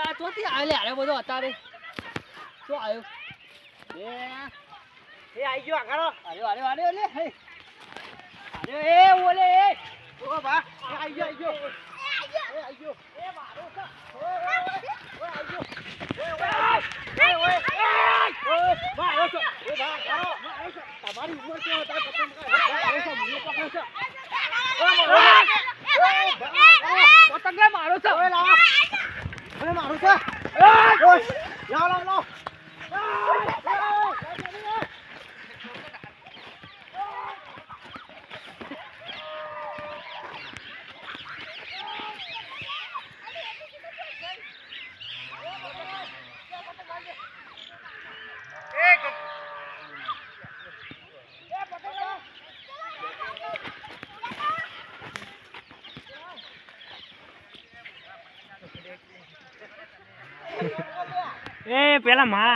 આ ચોથી આલે આરે બધો અત્યારે શું આવ્યો એ આઈ ગયો આગળ આરે લે હે અરે એ ઓલે એ ઓ બા એ આઈ ગયો એ મારો છે ઓય આઈ ગયો મારો છે એ બા મારો છે તમારી ઉંમર કેવો તાર પસંદ મારો છે મને પકડો છે પતંગ મારો છે ઓય લાવો અરે મારો છે લાવ એ પેલા